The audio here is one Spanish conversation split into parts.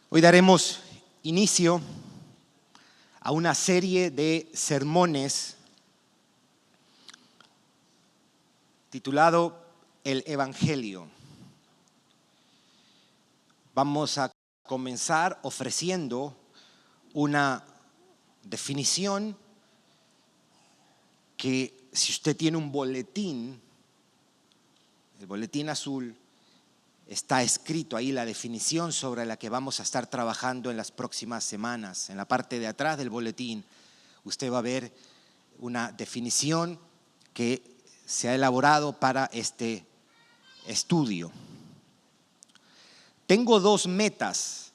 Hoy daremos inicio a una serie de sermones titulado El Evangelio. Vamos a comenzar ofreciendo una definición que, si usted tiene un boletín, el boletín azul, está escrito ahí la definición sobre la que vamos a estar trabajando en las próximas semanas. En la parte de atrás del boletín usted va a ver una definición que se ha elaborado para este estudio. Tengo dos metas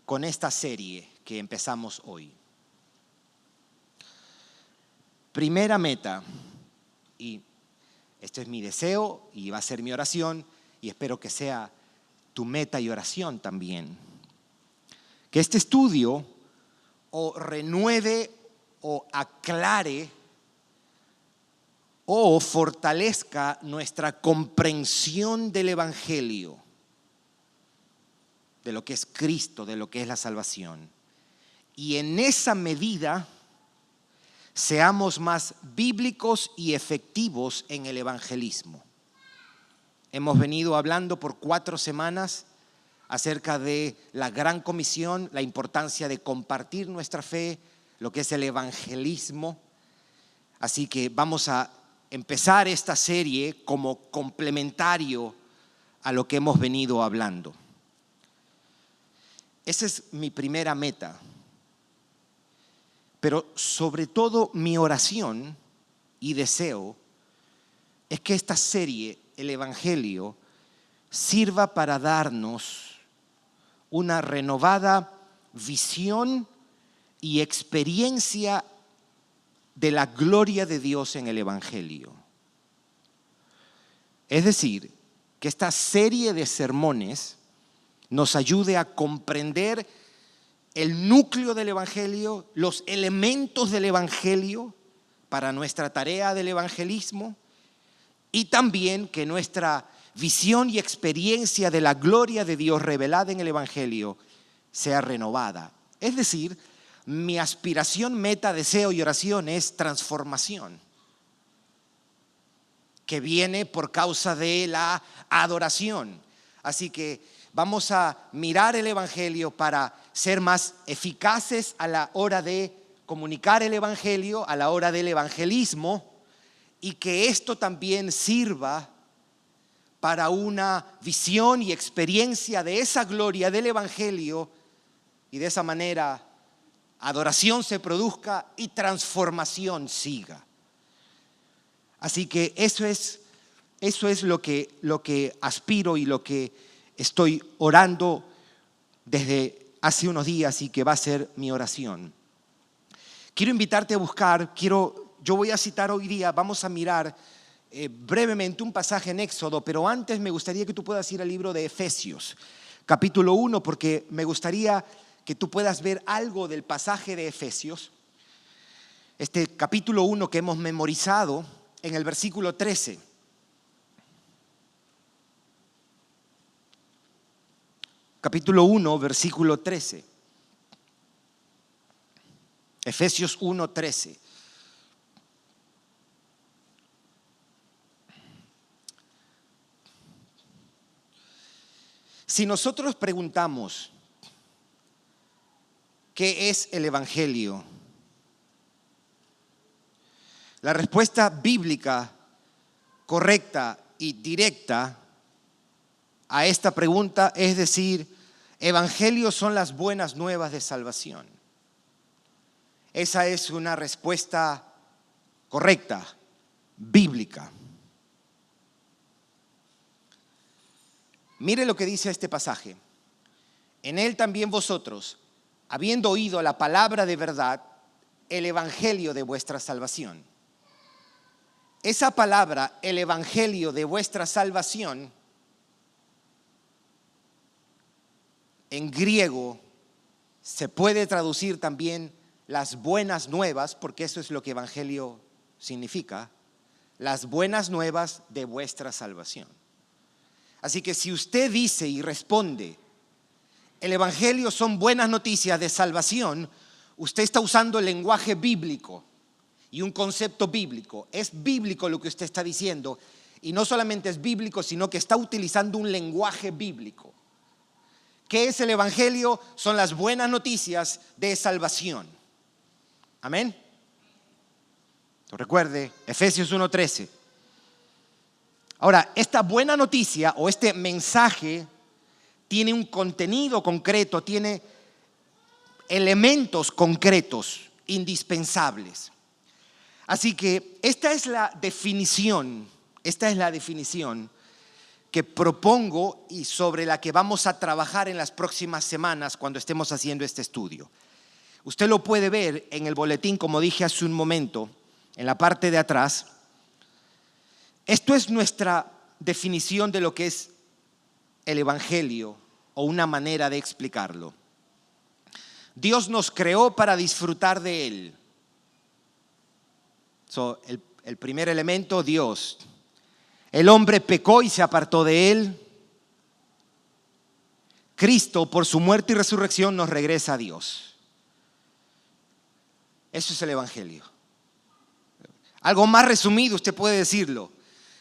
con esta serie que empezamos hoy. Primera meta, y este es mi deseo y va a ser mi oración, y espero que sea tu meta y oración también, que este estudio o renueve o aclare o fortalezca nuestra comprensión del Evangelio, de lo que es Cristo, de lo que es la salvación. Y en esa medida seamos más bíblicos y efectivos en el evangelismo. Hemos venido hablando por 4 semanas acerca de la gran comisión, la importancia de compartir nuestra fe, lo que es el evangelismo. Así que vamos a empezar esta serie como complementario a lo que hemos venido hablando. Esa es mi primera meta. Pero sobre todo mi oración y deseo es que esta serie, el Evangelio, sirva para darnos una renovada visión y experiencia de la gloria de Dios en el Evangelio. Es decir, que esta serie de sermones nos ayude a comprender el núcleo del Evangelio, los elementos del Evangelio para nuestra tarea del evangelismo, y también que nuestra visión y experiencia de la gloria de Dios revelada en el Evangelio sea renovada. Es decir, mi aspiración, meta, deseo y oración es transformación, que viene por causa de la adoración. Así que vamos a mirar el Evangelio para ser más eficaces a la hora de comunicar el Evangelio, a la hora del evangelismo, y que esto también sirva para una visión y experiencia de esa gloria del Evangelio, y de esa manera adoración se produzca y transformación siga. Así que eso es lo que aspiro y lo que estoy orando desde hace unos días y que va a ser mi oración. Quiero invitarte a buscar, yo voy a citar hoy día, vamos a mirar brevemente un pasaje en Éxodo, pero antes me gustaría que tú puedas ir al libro de Efesios, capítulo 1, porque me gustaría que tú puedas ver algo del pasaje de Efesios, este capítulo 1 que hemos memorizado en el versículo 13. Capítulo 1, versículo 13. Efesios 1, 13. Si nosotros preguntamos ¿qué es el Evangelio? La respuesta bíblica correcta y directa a esta pregunta es decir, Evangelio son las buenas nuevas de salvación. Esa es una respuesta correcta, bíblica. Mire lo que dice este pasaje. En él también vosotros, habiendo oído la palabra de verdad, el evangelio de vuestra salvación. Esa palabra, el evangelio de vuestra salvación, en griego se puede traducir también las buenas nuevas, porque eso es lo que evangelio significa, las buenas nuevas de vuestra salvación. Así que si usted dice y responde, el Evangelio son buenas noticias de salvación, usted está usando el lenguaje bíblico y un concepto bíblico. Es bíblico lo que usted está diciendo, y no solamente es bíblico, sino que está utilizando un lenguaje bíblico. ¿Qué es el Evangelio? Son las buenas noticias de salvación. Amén. Recuerde, Efesios 1:13. Ahora, esta buena noticia o este mensaje tiene un contenido concreto, tiene elementos concretos, indispensables. Así que esta es la definición que propongo y sobre la que vamos a trabajar en las próximas semanas cuando estemos haciendo este estudio. Usted lo puede ver en el boletín, como dije hace un momento, en la parte de atrás. Esto es nuestra definición de lo que es el Evangelio o una manera de explicarlo. Dios nos creó para disfrutar de Él. El primer elemento, Dios. El hombre pecó y se apartó de Él. Cristo, por su muerte y resurrección, nos regresa a Dios. Eso es el Evangelio. Algo más resumido usted puede decirlo.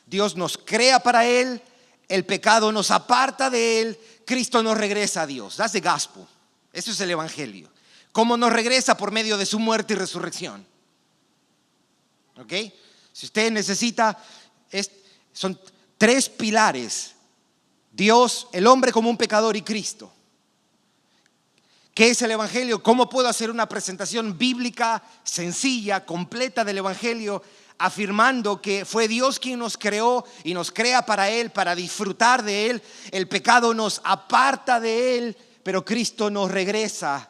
Dios nos crea para Él, el pecado nos aparta de Él, Cristo nos regresa a Dios. That's the gospel. Eso es el Evangelio. ¿Cómo nos regresa? Por medio de su muerte y resurrección. ¿Ok? Si usted necesita, son tres pilares: Dios, el hombre como un pecador y Cristo. ¿Qué es el Evangelio? ¿Cómo puedo hacer una presentación bíblica, sencilla, completa del Evangelio, afirmando que fue Dios quien nos creó y nos crea para Él, para disfrutar de Él? El pecado nos aparta de Él, pero Cristo nos regresa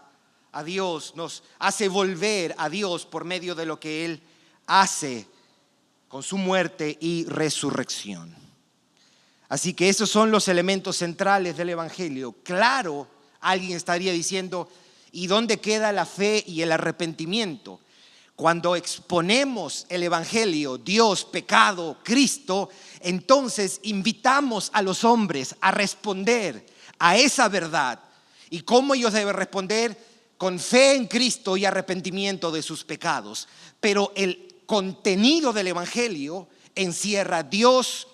a Dios, nos hace volver a Dios por medio de lo que Él hace con su muerte y resurrección. Así que esos son los elementos centrales del Evangelio. Claro, alguien estaría diciendo, ¿y dónde queda la fe y el arrepentimiento? Cuando exponemos el Evangelio, Dios, pecado, Cristo, entonces invitamos a los hombres a responder a esa verdad. ¿Y cómo ellos deben responder? Con fe en Cristo y arrepentimiento de sus pecados. Pero el contenido del Evangelio encierra Dios,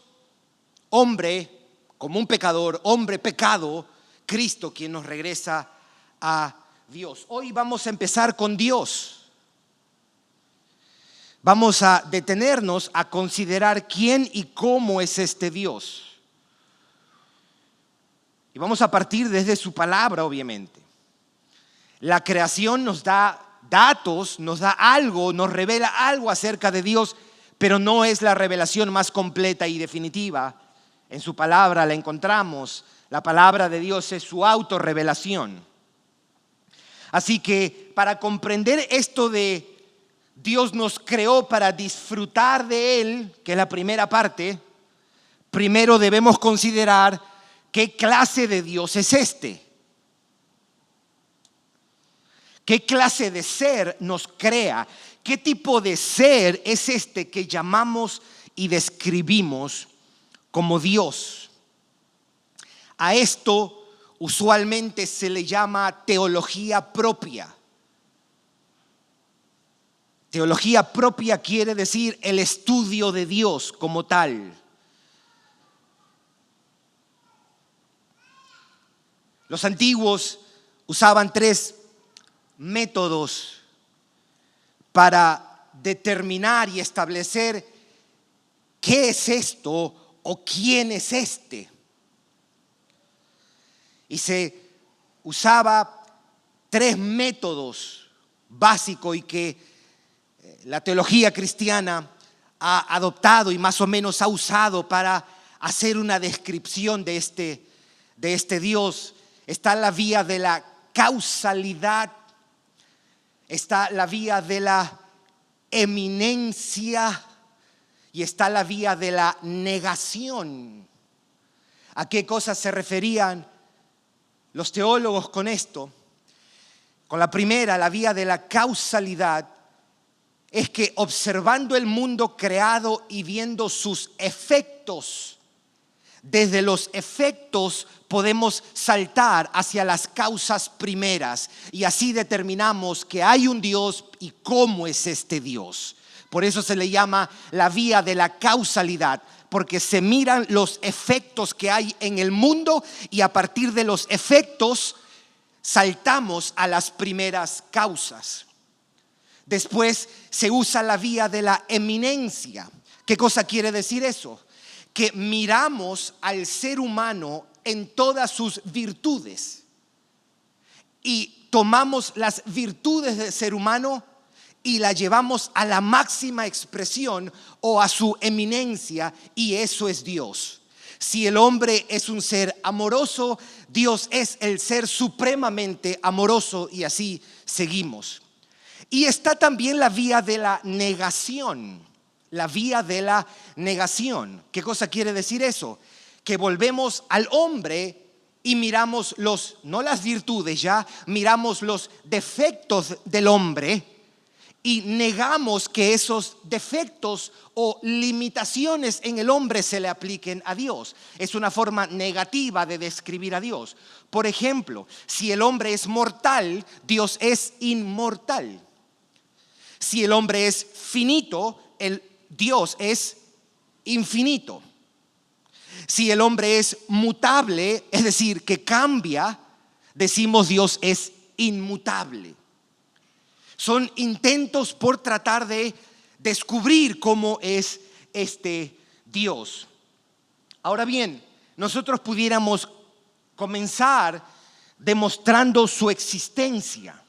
hombre, como un pecador, hombre, pecado, Cristo quien nos regresa a Dios. Hoy vamos a empezar con Dios. Vamos a detenernos a considerar quién y cómo es este Dios. Y vamos a partir desde su palabra, obviamente. La creación nos da datos, nos da algo, nos revela algo acerca de Dios, pero no es la revelación más completa y definitiva. En su palabra la encontramos. La palabra de Dios es su autorrevelación. Así que para comprender esto de Dios nos creó para disfrutar de Él, que es la primera parte, primero debemos considerar qué clase de Dios es este. ¿Qué clase de ser nos crea? ¿Qué tipo de ser es este que llamamos y describimos como Dios? A esto usualmente se le llama teología propia. Teología propia quiere decir el estudio de Dios como tal. Los antiguos usaban tres métodos para determinar y establecer qué es esto o quién es este. Y se usaba tres métodos básicos y que la teología cristiana ha adoptado y más o menos ha usado para hacer una descripción de este Dios. Está la vía de la causalidad, está la vía de la eminencia y está la vía de la negación. ¿A qué cosas se referían los teólogos con esto? Con la primera, la vía de la causalidad, es que observando el mundo creado y viendo sus efectos Desde los efectos podemos saltar hacia las causas primeras y así determinamos que hay un Dios y cómo es este Dios. Por eso se le llama la vía de la causalidad, porque se miran los efectos que hay en el mundo y a partir de los efectos saltamos a las primeras causas. Después se usa la vía de la eminencia. ¿Qué cosa quiere decir eso? Que miramos al ser humano en todas sus virtudes y tomamos las virtudes del ser humano y la llevamos a la máxima expresión o a su eminencia, y eso es Dios. Si el hombre es un ser amoroso, Dios es el ser supremamente amoroso, y así seguimos. Y está también la vía de la negación. La vía de la negación. ¿Qué cosa quiere decir eso? Que volvemos al hombre y miramos no las virtudes ya, miramos los defectos del hombre y negamos que esos defectos o limitaciones en el hombre se le apliquen a Dios. Es una forma negativa de describir a Dios. Por ejemplo, si el hombre es mortal, Dios es inmortal. Si el hombre es finito, Dios es infinito. Si el hombre es mutable, es decir, que cambia, decimos Dios es inmutable. Son intentos por tratar de descubrir cómo es este Dios. Ahora bien, nosotros pudiéramos comenzar demostrando su existencia.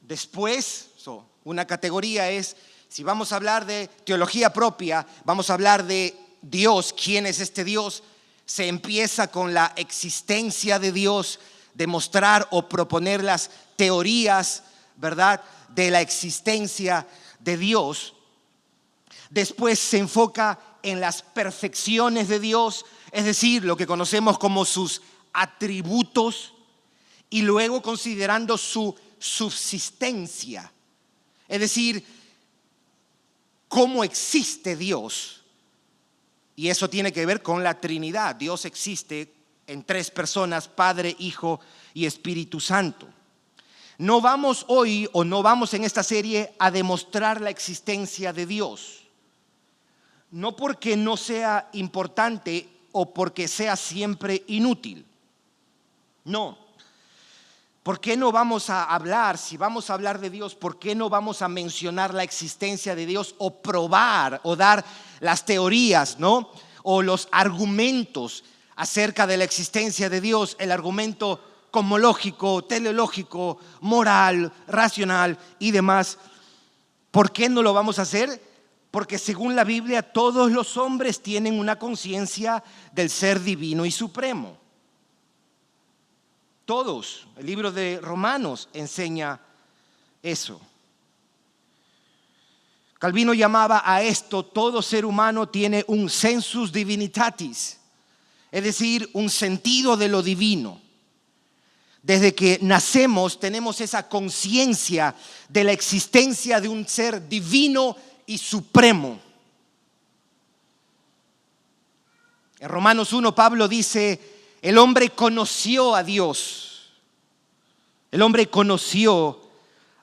Después, una categoría es, si vamos a hablar de teología propia, vamos a hablar de Dios, quién es este Dios, se empieza con la existencia de Dios, demostrar o proponer las teorías, ¿verdad?, de la existencia de Dios. Después se enfoca en las perfecciones de Dios, es decir, lo que conocemos como sus atributos, y luego considerando su subsistencia, es decir, cómo existe Dios. Y eso tiene que ver con la Trinidad. Dios existe en 3 personas, Padre, Hijo y Espíritu Santo. No vamos hoy o no vamos en esta serie a demostrar la existencia de Dios. No porque no sea importante o porque sea siempre inútil. No. ¿Por qué no vamos a hablar, si vamos a hablar de Dios, por qué no vamos a mencionar la existencia de Dios o probar o dar las teorías, ¿no?, o los argumentos acerca de la existencia de Dios, el argumento cosmológico, teleológico, moral, racional y demás? ¿Por qué no lo vamos a hacer? Porque según la Biblia todos los hombres tienen una conciencia del ser divino y supremo. Todos. El libro de Romanos enseña eso. Calvino llamaba a esto: todo ser humano tiene un sensus divinitatis, es decir, un sentido de lo divino. Desde que nacemos tenemos esa conciencia de la existencia de un ser divino y supremo. En Romanos 1 Pablo dice: el hombre conoció a Dios. El hombre conoció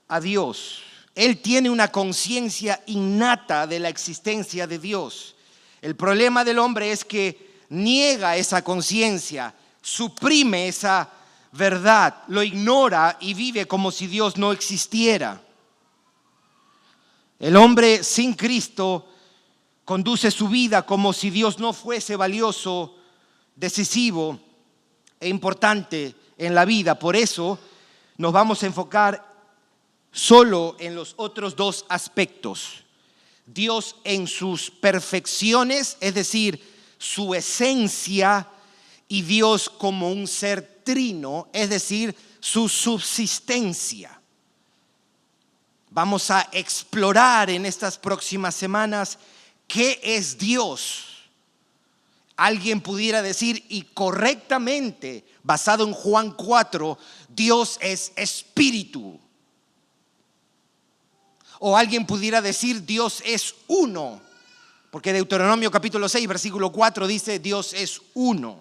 a Dios. Él tiene una conciencia innata de la existencia de Dios. El problema del hombre es que niega esa conciencia, suprime esa verdad, lo ignora y vive como si Dios no existiera. El hombre sin Cristo conduce su vida como si Dios no fuese valioso, decisivo e importante en la vida. Por eso nos vamos a enfocar solo en los otros 2 aspectos. Dios en sus perfecciones, es decir, su esencia, y Dios como un ser trino, es decir, su subsistencia. Vamos a explorar en estas próximas semanas qué es Dios. Alguien pudiera decir, y correctamente, basado en Juan 4, Dios es espíritu. O alguien pudiera decir, Dios es uno, Porque Deuteronomio capítulo 6, versículo 4 dice, Dios es uno.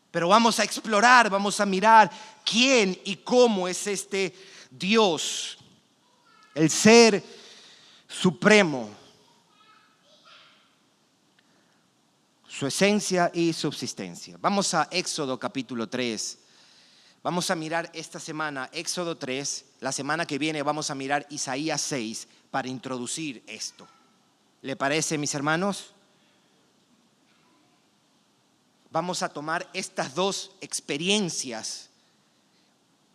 Pero vamos a explorar, vamos a mirar quién y cómo es este Dios, el ser supremo, su esencia y subsistencia. Vamos a Éxodo capítulo 3. Vamos a mirar esta semana Éxodo 3. La semana que viene vamos a mirar Isaías 6 para introducir esto. ¿Le parece, mis hermanos? Vamos a tomar estas dos experiencias,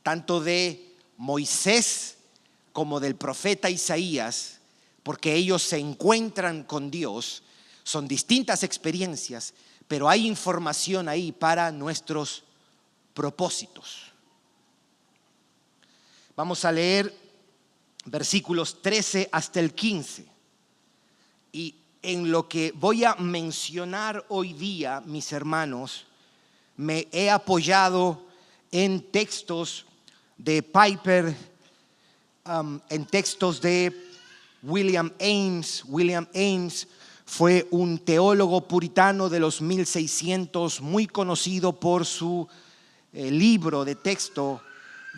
tanto de Moisés como del profeta Isaías, porque ellos se encuentran con Dios. Son distintas experiencias, pero hay información ahí para nuestros propósitos. Vamos a leer versículos 13 hasta el 15. Y en lo que voy a mencionar hoy día, mis hermanos, me he apoyado en textos de Piper, en textos de William Ames. William Ames fue un teólogo puritano de los 1600, muy conocido por su libro de texto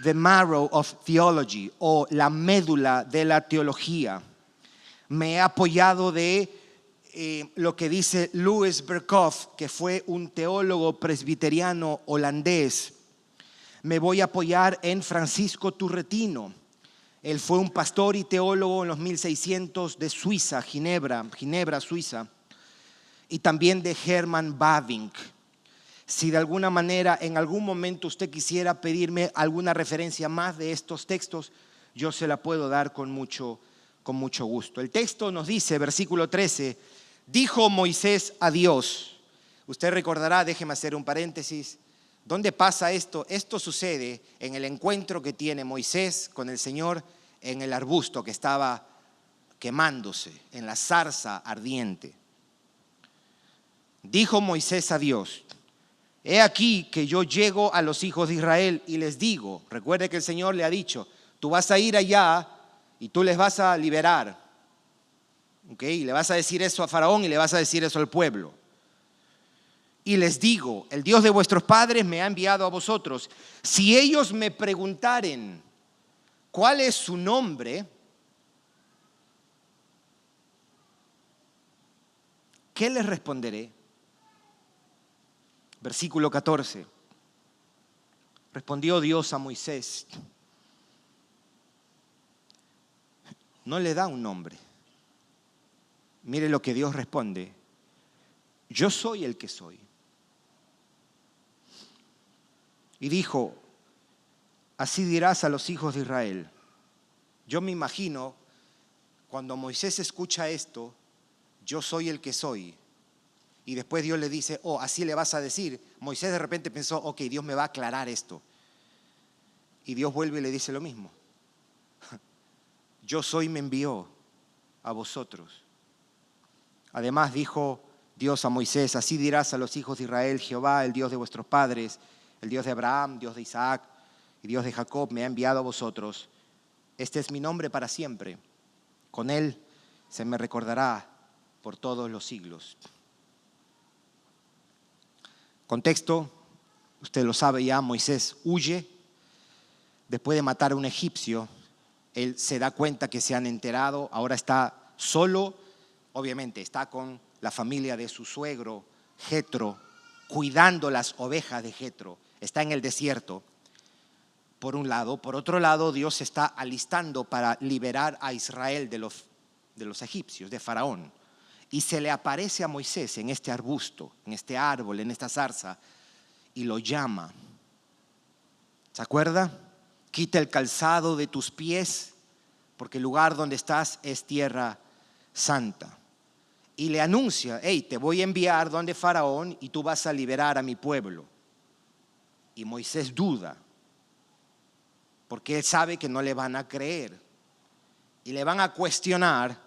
The Marrow of Theology, o la médula de la teología. Me he apoyado de lo que dice Louis Berkhoff, que fue un teólogo presbiteriano holandés. Me voy a apoyar en Francisco Turretino. Él fue un pastor y teólogo en los 1600 de Suiza, Ginebra, Suiza. Y también de Herman Bavinck. Si de alguna manera en algún momento usted quisiera pedirme alguna referencia más de estos textos, yo se la puedo dar con mucho gusto. El texto nos dice, versículo 13, dijo Moisés a Dios. Usted recordará, déjeme hacer un paréntesis, ¿dónde pasa esto? Esto sucede en el encuentro que tiene Moisés con el Señor en el arbusto que estaba quemándose, en la zarza ardiente. Dijo Moisés a Dios, he aquí que yo llego a los hijos de Israel y les digo, recuerde que el Señor le ha dicho, tú vas a ir allá y tú les vas a liberar. ¿Okay? Y le vas a decir eso a Faraón y le vas a decir eso al pueblo. Y les digo, el Dios de vuestros padres me ha enviado a vosotros. Si ellos me preguntaren cuál es su nombre, ¿qué les responderé? Versículo 14. Respondió Dios a Moisés. No le da un nombre. Mire lo que Dios responde. Yo soy el que soy. Y dijo, así dirás a los hijos de Israel. Yo me imagino, cuando Moisés escucha esto, yo soy el que soy. Y después Dios le dice, oh, así le vas a decir. Moisés de repente pensó, ok, Dios me va a aclarar esto. Y Dios vuelve y le dice lo mismo. Yo soy me envió a vosotros. Además dijo Dios a Moisés, así dirás a los hijos de Israel, Jehová, el Dios de vuestros padres, el Dios de Abraham, Dios de Isaac y Dios de Jacob, me ha enviado a vosotros. Este es mi nombre para siempre. Con él se me recordará por todos los siglos. Contexto, usted lo sabe ya, Moisés huye. Después de matar a un egipcio, él se da cuenta que se han enterado, ahora está solo, obviamente está con la familia de su suegro, Jetro, cuidando las ovejas de Jetro. Está en el desierto, por un lado. Por otro lado, Dios se está alistando para liberar a Israel de los egipcios, de Faraón. Y se le aparece a Moisés en este arbusto, en este árbol, en esta zarza, y lo llama. ¿Se acuerda? Quita el calzado de tus pies, porque el lugar donde estás es tierra santa. Y le anuncia, hey, te voy a enviar donde Faraón y tú vas a liberar a mi pueblo. Y Moisés duda, porque él sabe que no le van a creer. Y le van a cuestionar.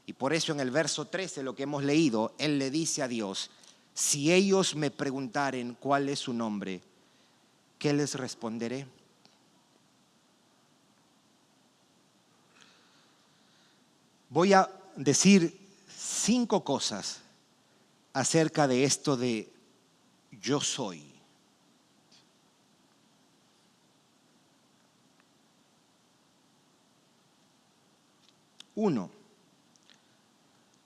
Y por eso en el verso 13, lo que hemos leído, él le dice a Dios, si ellos me preguntaren cuál es su nombre, ¿qué les responderé? Voy a decir 5 cosas acerca de esto de yo soy. Uno,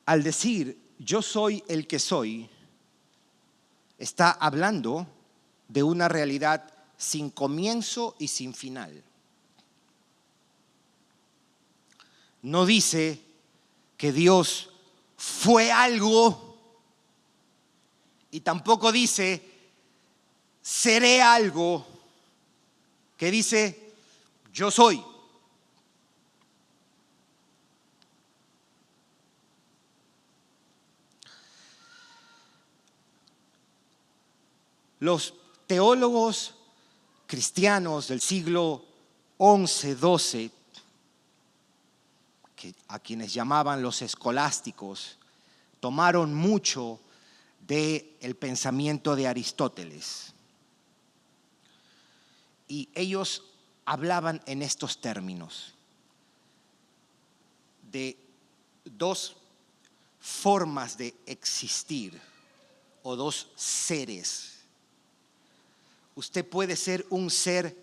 al decir yo soy el que soy, está hablando de una realidad sin comienzo y sin final. No dice que Dios fue algo y tampoco dice seré algo, que dice yo soy. Los teólogos cristianos del siglo XI, XII, a quienes llamaban los escolásticos, tomaron mucho del pensamiento de Aristóteles. Y ellos hablaban en estos términos de 2 formas de existir o 2 seres. Usted puede ser un ser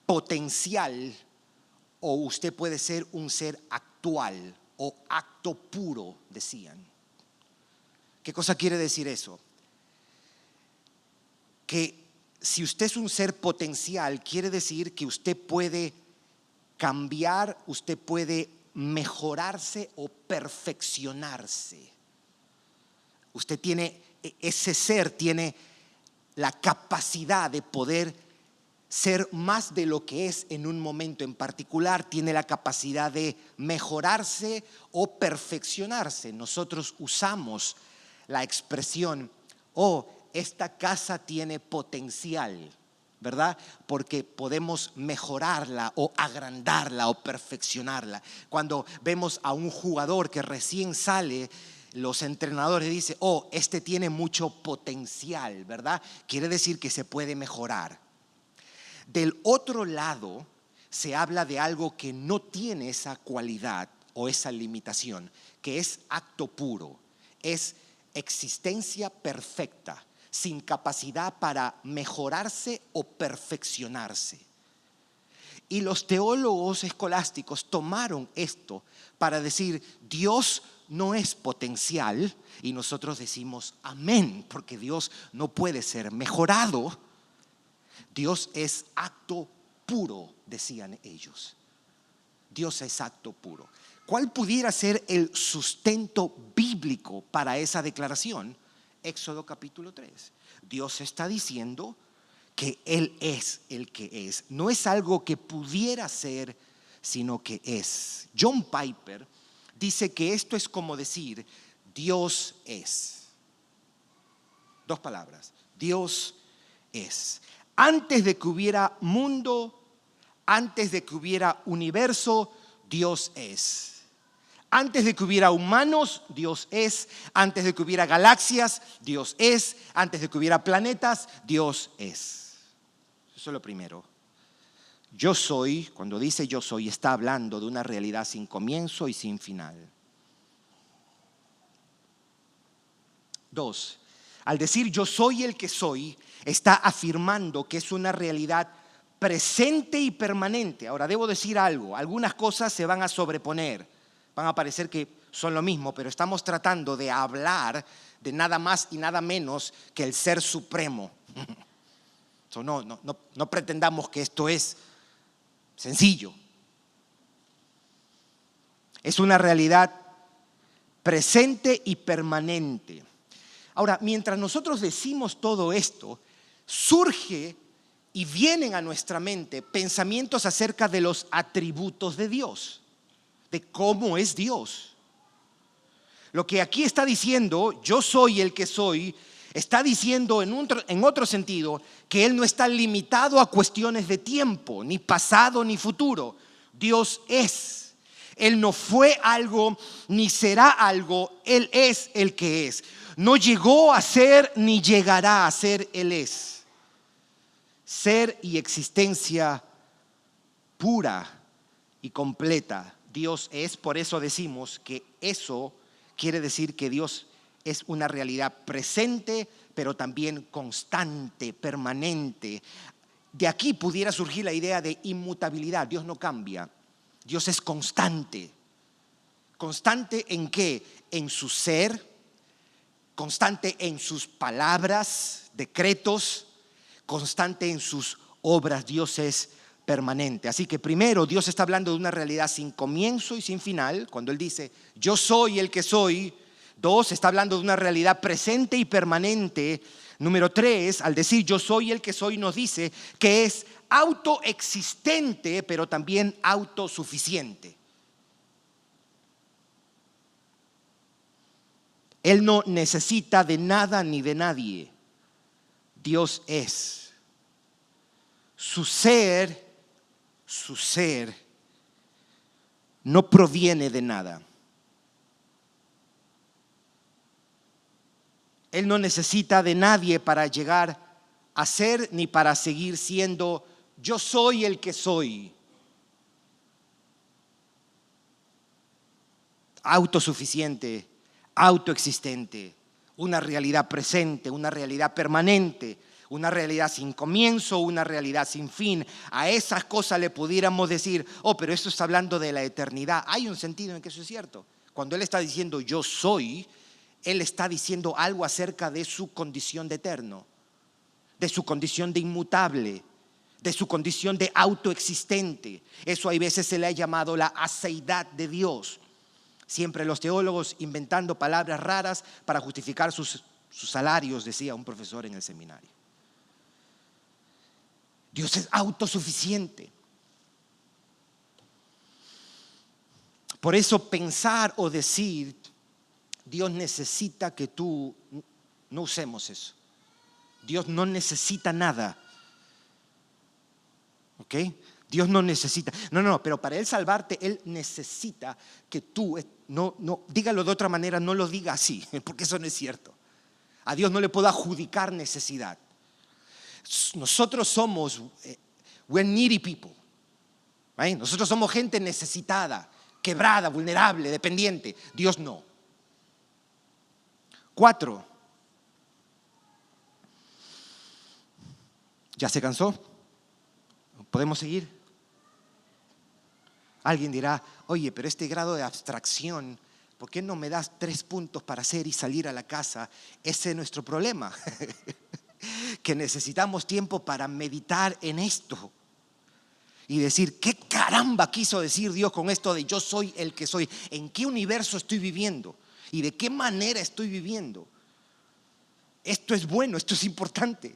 potencial o usted puede ser un ser actual o acto puro, decían. ¿Qué cosa quiere decir eso? Que si usted es un ser potencial, quiere decir que usted puede cambiar, usted puede mejorarse o perfeccionarse. Usted tiene, ese ser tiene la capacidad de poder ser más de lo que es en un momento en particular, tiene la capacidad de mejorarse o perfeccionarse. Nosotros usamos la expresión, esta casa tiene potencial, ¿verdad? Porque podemos mejorarla o agrandarla o perfeccionarla. Cuando vemos a un jugador que recién sale, los entrenadores dicen, este tiene mucho potencial, ¿verdad? Quiere decir que se puede mejorar. Del otro lado, se habla de algo que no tiene esa cualidad o esa limitación, que es acto puro, es existencia perfecta, sin capacidad para mejorarse o perfeccionarse. Y los teólogos escolásticos tomaron esto para decir, Dios no es potencial, y nosotros decimos amén, porque Dios no puede ser mejorado. Dios es acto puro, decían ellos. Dios es acto puro. ¿Cuál pudiera ser el sustento bíblico para esa declaración? Éxodo capítulo 3. Dios está diciendo que Él es el que es. No es algo que pudiera ser, sino que es. John Piper dice que esto es como decir, Dios es. 2 palabras. Dios es. Antes de que hubiera mundo, antes de que hubiera universo, Dios es. Antes de que hubiera humanos, Dios es. Antes de que hubiera galaxias, Dios es. Antes de que hubiera planetas, Dios es. Eso es lo primero. Yo soy, cuando dice yo soy, está hablando de una realidad sin comienzo y sin final. 2. Al decir yo soy el que soy, está afirmando que es una realidad presente y permanente. Ahora, debo decir algo, algunas cosas se van a sobreponer, van a parecer que son lo mismo, pero estamos tratando de hablar de nada más y nada menos que el Ser Supremo. No pretendamos que esto es sencillo. Es una realidad presente y permanente. Ahora, mientras nosotros decimos todo esto, surge y vienen a nuestra mente pensamientos acerca de los atributos de Dios, de cómo es Dios. Lo que aquí está diciendo, yo soy el que soy, está diciendo en otro sentido que Él no está limitado a cuestiones de tiempo, ni pasado ni futuro. Dios es. Él no fue algo ni será algo, Él es el que es. No llegó a ser ni llegará a ser, Él es. Ser y existencia pura y completa. Dios es, por eso decimos que eso quiere decir que Dios es una realidad presente, pero también constante, permanente. De aquí pudiera surgir la idea de inmutabilidad. Dios no cambia. Dios es constante. ¿Constante en qué? En su ser, constante en sus palabras, decretos, constante en sus obras. Dios es permanente. Así que primero, Dios está hablando de una realidad sin comienzo y sin final. Cuando Él dice, yo soy el que soy. Dos, está hablando de una realidad presente y permanente. Número tres, al decir yo soy el que soy, nos dice que es autoexistente, pero también autosuficiente. Él no necesita de nada ni de nadie. Dios es. Su ser no proviene de nada. Él no necesita de nadie para llegar a ser ni para seguir siendo. Yo soy el que soy. Autosuficiente, autoexistente, una realidad presente, una realidad permanente, una realidad sin comienzo, una realidad sin fin. A esas cosas le pudiéramos decir, pero esto está hablando de la eternidad. Hay un sentido en que eso es cierto. Cuando Él está diciendo yo soy, Él está diciendo algo acerca de su condición de eterno, de su condición de inmutable, de su condición de autoexistente. Eso hay veces se le ha llamado la aceidad de Dios. Siempre los teólogos inventando palabras raras para justificar sus salarios, decía un profesor en el seminario. Dios es autosuficiente. Por eso pensar o decir Dios necesita que tú, no usemos eso. Dios no necesita nada. ¿Ok? Dios no necesita. No, pero para Él salvarte, Él necesita que tú, dígalo de otra manera, no lo diga así, porque eso no es cierto. A Dios no le puedo adjudicar necesidad. Nosotros somos, we're needy people. ¿Right? Nosotros somos gente necesitada, quebrada, vulnerable, dependiente. Dios no. 4. ¿Ya se cansó? ¿Podemos seguir? Alguien dirá, oye, pero este grado de abstracción, ¿por qué no me das 3 puntos para hacer y salir a la casa? Ese es nuestro problema, que necesitamos tiempo para meditar en esto y decir, ¿qué caramba quiso decir Dios con esto de yo soy el que soy? ¿En qué universo estoy viviendo? ¿Y de qué manera estoy viviendo? Esto es bueno, esto es importante.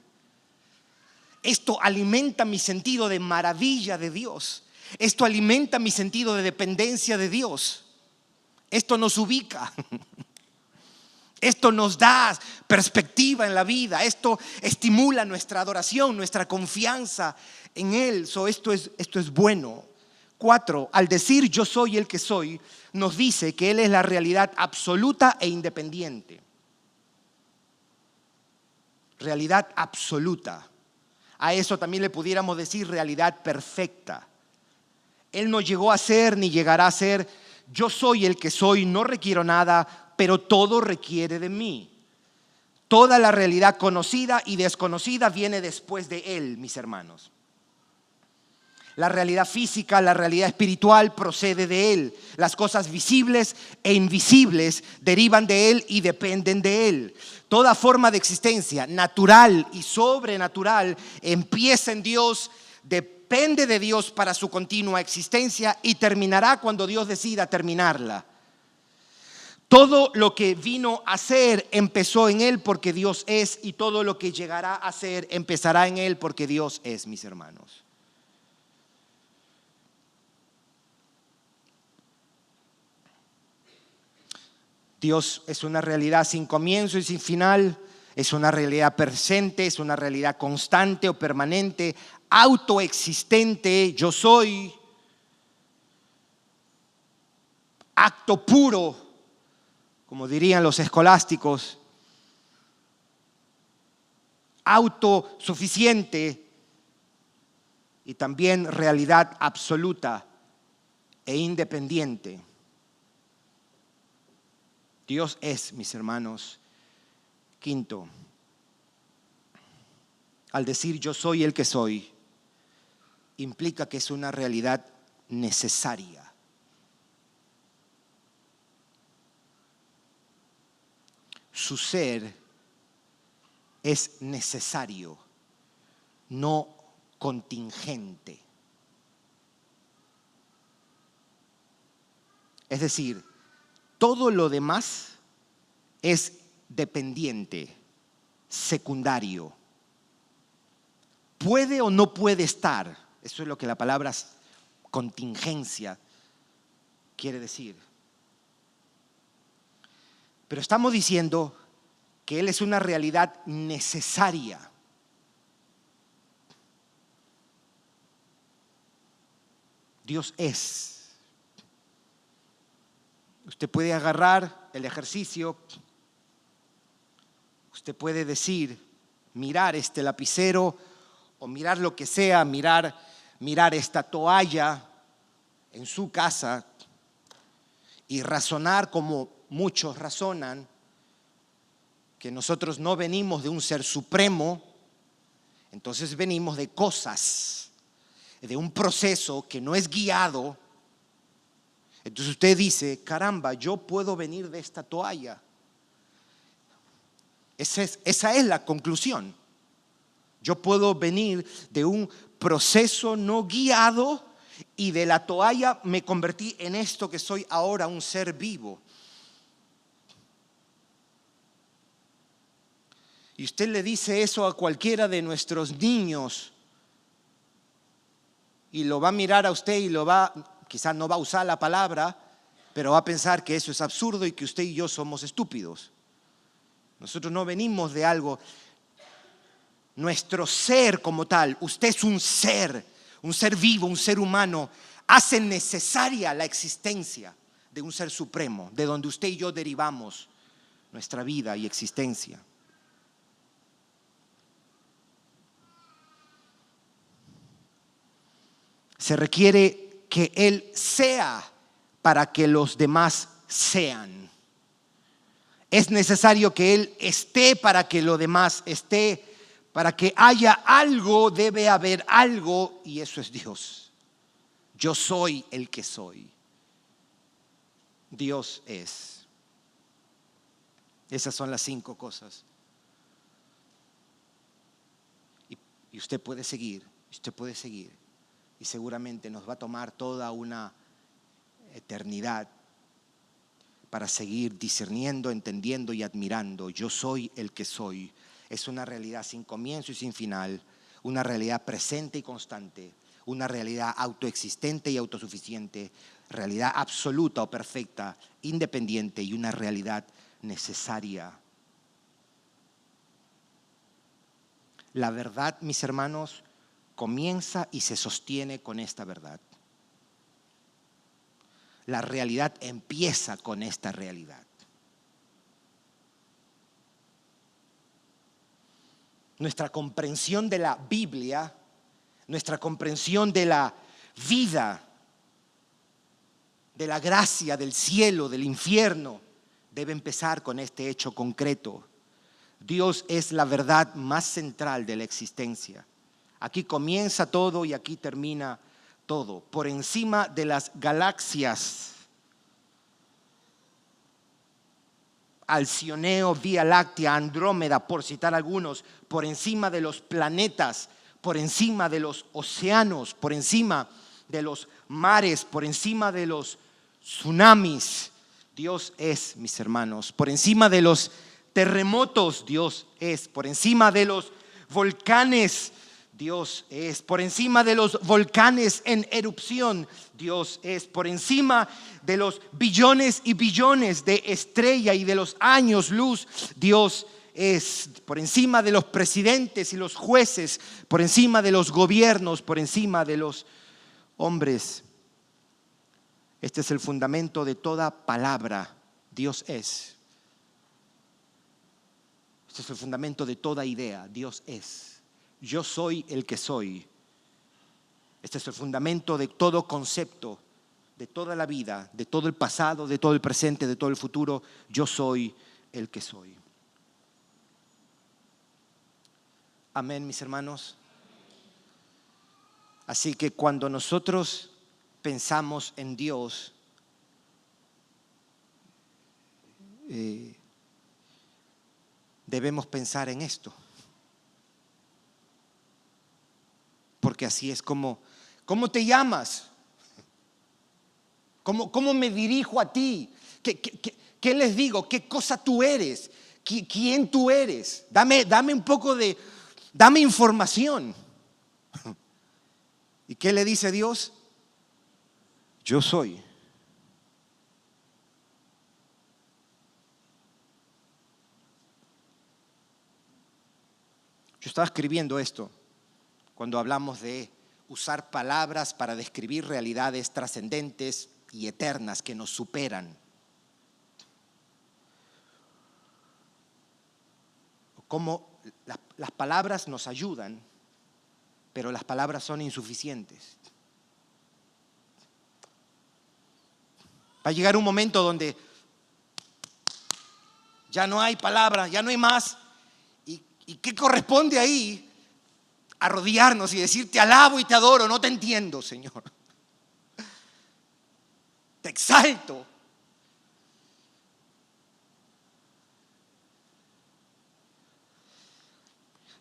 Esto alimenta mi sentido de maravilla de Dios. Esto alimenta mi sentido de dependencia de Dios. Esto nos ubica. Esto nos da perspectiva en la vida. Esto estimula nuestra adoración, nuestra confianza en Él. Esto es bueno. 4. Al decir yo soy el que soy, nos dice que Él es la realidad absoluta e independiente. Realidad absoluta. A eso también le pudiéramos decir realidad perfecta. Él no llegó a ser ni llegará a ser. Yo soy el que soy, no requiero nada, pero todo requiere de mí. Toda la realidad conocida y desconocida viene después de Él, mis hermanos. La realidad física, la realidad espiritual procede de Él. Las cosas visibles e invisibles derivan de Él y dependen de Él. Toda forma de existencia, natural y sobrenatural, empieza en Dios, depende de Dios para su continua existencia y terminará cuando Dios decida terminarla. Todo lo que vino a ser empezó en Él porque Dios es, y todo lo que llegará a ser empezará en Él porque Dios es, mis hermanos. Dios es una realidad sin comienzo y sin final, es una realidad presente, es una realidad constante o permanente, autoexistente, yo soy, acto puro, como dirían los escolásticos, autosuficiente y también realidad absoluta e independiente. Dios es, mis hermanos. Quinto, al decir yo soy el que soy, implica que es una realidad necesaria. Su ser es necesario, no contingente. Es decir, todo lo demás es dependiente, secundario. Puede o no puede estar. Eso es lo que la palabra contingencia quiere decir. Pero estamos diciendo que Él es una realidad necesaria. Dios es. Usted puede agarrar el ejercicio, usted puede decir, mirar este lapicero o mirar lo que sea, mirar esta toalla en su casa y razonar como muchos razonan, que nosotros no venimos de un ser supremo, entonces venimos de cosas, de un proceso que no es guiado. Entonces usted dice, caramba, yo puedo venir de esta toalla. Esa es la conclusión. Yo puedo venir de un proceso no guiado y de la toalla me convertí en esto que soy ahora, un ser vivo. Y usted le dice eso a cualquiera de nuestros niños y lo va a mirar a usted y quizás no va a usar la palabra, pero va a pensar que eso es absurdo y que usted y yo somos estúpidos. Nosotros no venimos de algo. Nuestro ser como tal, usted es un ser vivo, un ser humano, hace necesaria la existencia de un ser supremo, de donde usted y yo derivamos nuestra vida y existencia. Se requiere que Él sea para que los demás sean. Es necesario que Él esté para que lo demás esté. Para que haya algo, debe haber algo, y eso es Dios. Yo soy el que soy. Dios es. Esas son las 5 cosas. Y usted puede seguir, y seguramente nos va a tomar toda una eternidad para seguir discerniendo, entendiendo y admirando. Yo soy el que soy. Es una realidad sin comienzo y sin final, una realidad presente y constante, una realidad autoexistente y autosuficiente, realidad absoluta o perfecta, independiente y una realidad necesaria. La verdad, mis hermanos, comienza y se sostiene con esta verdad. La realidad empieza con esta realidad. Nuestra comprensión de la Biblia, nuestra comprensión de la vida, de la gracia, del cielo, del infierno, debe empezar con este hecho concreto. Dios es la verdad más central de la existencia. Aquí comienza todo y aquí termina todo. Por encima de las galaxias, Alcioneo, Vía Láctea, Andrómeda, por citar algunos, por encima de los planetas, por encima de los océanos, por encima de los mares, por encima de los tsunamis. Dios es, mis hermanos, por encima de los terremotos, Dios es, por encima de los volcanes, Dios es, por encima de los volcanes en erupción, Dios es, por encima de los billones y billones de estrella y de los años luz, Dios es, por encima de los presidentes y los jueces, por encima de los gobiernos, por encima de los hombres. Este es el fundamento de toda palabra. Dios es. Este es el fundamento de toda idea. Dios es. Yo soy el que soy. Este es el fundamento de todo concepto. de toda la vida, de todo el pasado, de todo el presente, de todo el futuro. Yo soy el que soy. Amén, mis hermanos. Así que cuando nosotros pensamos en Dios, debemos pensar en esto. Porque así es como, ¿cómo te llamas? ¿Cómo me dirijo a ti? ¿Qué les digo? ¿Qué cosa tú eres? ¿Quién tú eres? Dame un poco dame información. ¿Y qué le dice Dios? Yo soy. Yo estaba escribiendo esto cuando hablamos de usar palabras para describir realidades trascendentes y eternas que nos superan. Cómo las palabras nos ayudan, pero las palabras son insuficientes. Va a llegar un momento donde ya no hay palabras, ya no hay más. ¿Y qué corresponde ahí? Arrodillarnos y decir: te alabo y te adoro, no te entiendo, Señor. Te exalto.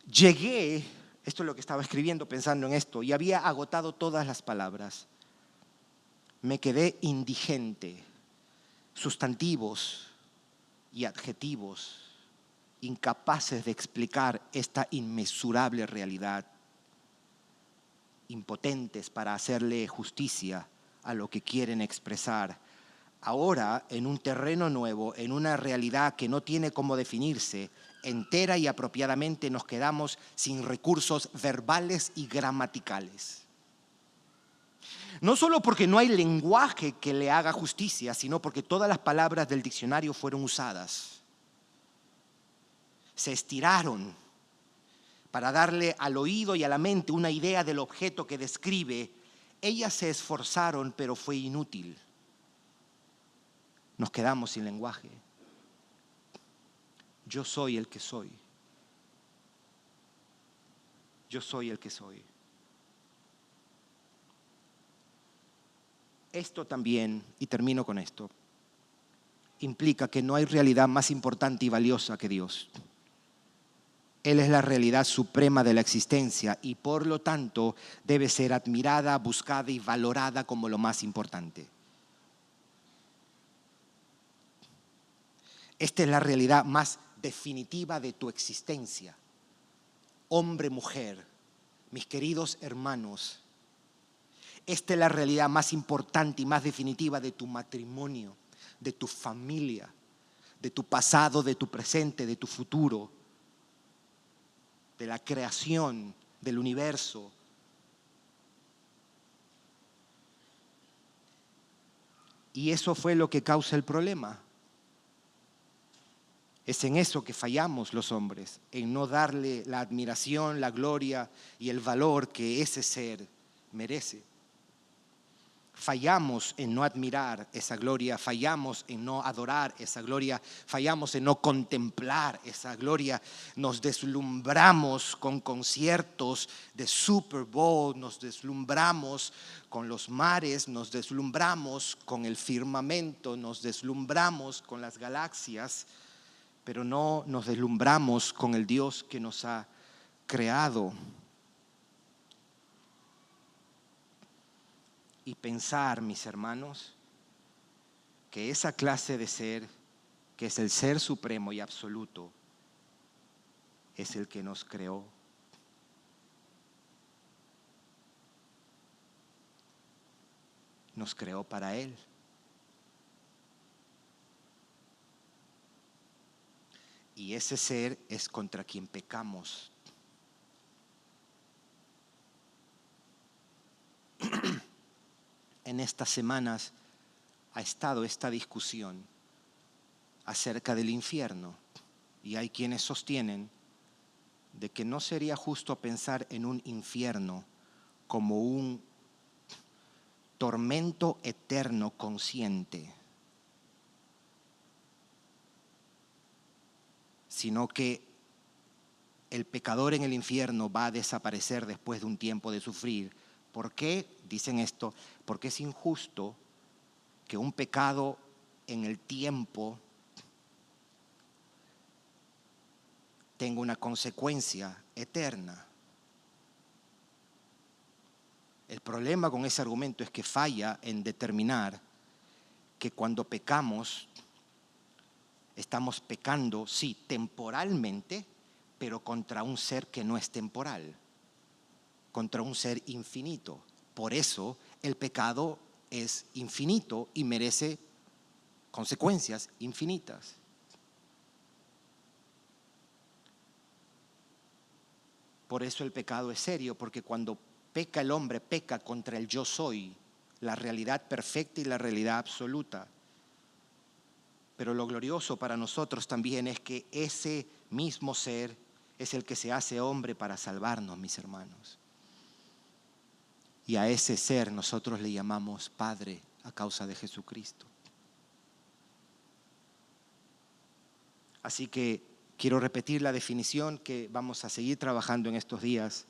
Llegué, esto es lo que estaba escribiendo pensando en esto, y había agotado todas las palabras. Me quedé indigente. Sustantivos y adjetivos incapaces de explicar esta inmesurable realidad, impotentes para hacerle justicia a lo que quieren expresar. Ahora, en un terreno nuevo, en una realidad que no tiene cómo definirse, entera y apropiadamente nos quedamos sin recursos verbales y gramaticales. No solo porque no hay lenguaje que le haga justicia, sino porque todas las palabras del diccionario fueron usadas. Se estiraron para darle al oído y a la mente una idea del objeto que describe. Ellas se esforzaron, pero fue inútil. Nos quedamos sin lenguaje. Yo soy el que soy. Yo soy el que soy. Esto también, y termino con esto, implica que no hay realidad más importante y valiosa que Dios. Él es la realidad suprema de la existencia y por lo tanto debe ser admirada, buscada y valorada como lo más importante. Esta es la realidad más definitiva de tu existencia. Hombre, mujer, mis queridos hermanos, esta es la realidad más importante y más definitiva de tu matrimonio, de tu familia, de tu pasado, de tu presente, de tu futuro, de la creación, del universo. Y eso fue lo que causa el problema. Es en eso que fallamos los hombres, en no darle la admiración, la gloria y el valor que ese ser merece. Fallamos en no admirar esa gloria, fallamos en no adorar esa gloria, fallamos en no contemplar esa gloria. Nos deslumbramos con conciertos de Super Bowl, nos deslumbramos con los mares, nos deslumbramos con el firmamento, nos deslumbramos con las galaxias, pero no nos deslumbramos con el Dios que nos ha creado. Y pensar, mis hermanos, que esa clase de ser, que es el ser supremo y absoluto, es el que nos creó. Nos creó para Él. Y ese ser es contra quien pecamos. En estas semanas ha estado esta discusión acerca del infierno y hay quienes sostienen de que no sería justo pensar en un infierno como un tormento eterno consciente, sino que el pecador en el infierno va a desaparecer después de un tiempo de sufrir. ¿Por qué dicen esto? Porque es injusto que un pecado en el tiempo tenga una consecuencia eterna. El problema con ese argumento es que falla en determinar que cuando pecamos, estamos pecando, sí, temporalmente, pero contra un ser que no es temporal, contra un ser infinito. Por eso el pecado es infinito y merece consecuencias infinitas. Por eso el pecado es serio, porque cuando peca el hombre, peca contra el yo soy, la realidad perfecta y la realidad absoluta. Pero lo glorioso para nosotros también es que ese mismo ser es el que se hace hombre para salvarnos, mis hermanos. Y a ese ser nosotros le llamamos Padre a causa de Jesucristo. Así que quiero repetir la definición que vamos a seguir trabajando en estos días.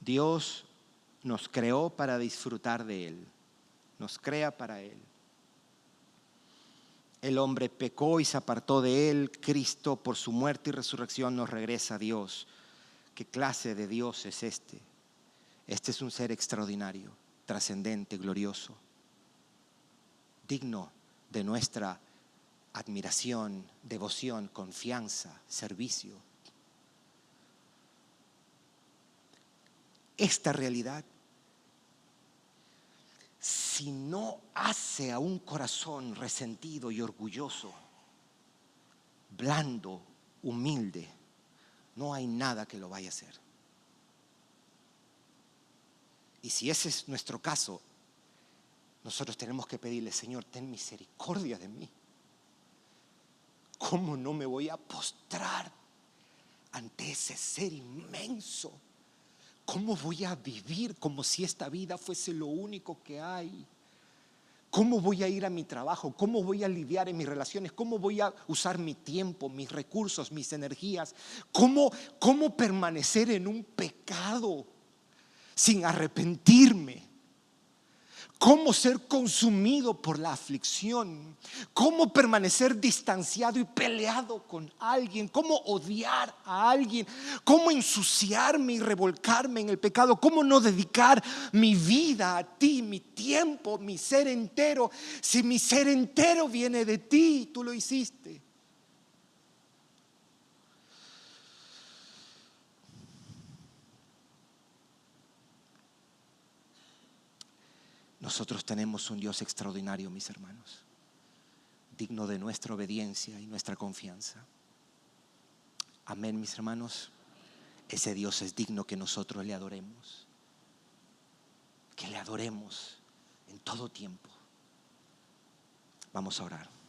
Dios nos creó para disfrutar de Él, nos crea para Él. El hombre pecó y se apartó de Él. Cristo, por su muerte y resurrección, nos regresa a Dios. ¿Qué clase de Dios es este? Este es un ser extraordinario, trascendente, glorioso, digno de nuestra admiración, devoción, confianza, servicio. Esta realidad, si no hace a un corazón resentido y orgulloso, blando, humilde, no hay nada que lo vaya a hacer. Y si ese es nuestro caso, nosotros tenemos que pedirle: Señor, ten misericordia de mí. ¿Cómo no me voy a postrar ante ese ser inmenso? ¿Cómo voy a vivir como si esta vida fuese lo único que hay? ¿Cómo voy a ir a mi trabajo? ¿Cómo voy a lidiar en mis relaciones? ¿Cómo voy a usar mi tiempo, mis recursos, mis energías? ¿Cómo permanecer en un pecado sin arrepentirme? ¿Cómo ser consumido por la aflicción? ¿Cómo permanecer distanciado y peleado con alguien? ¿Cómo odiar a alguien? ¿Cómo ensuciarme y revolcarme en el pecado? ¿Cómo no dedicar mi vida a ti, mi tiempo, mi ser entero? Si mi ser entero viene de ti, tú lo hiciste. Nosotros tenemos un Dios extraordinario, mis hermanos, digno de nuestra obediencia y nuestra confianza. Amén, mis hermanos. Ese Dios es digno que nosotros le adoremos, que le adoremos en todo tiempo. Vamos a orar.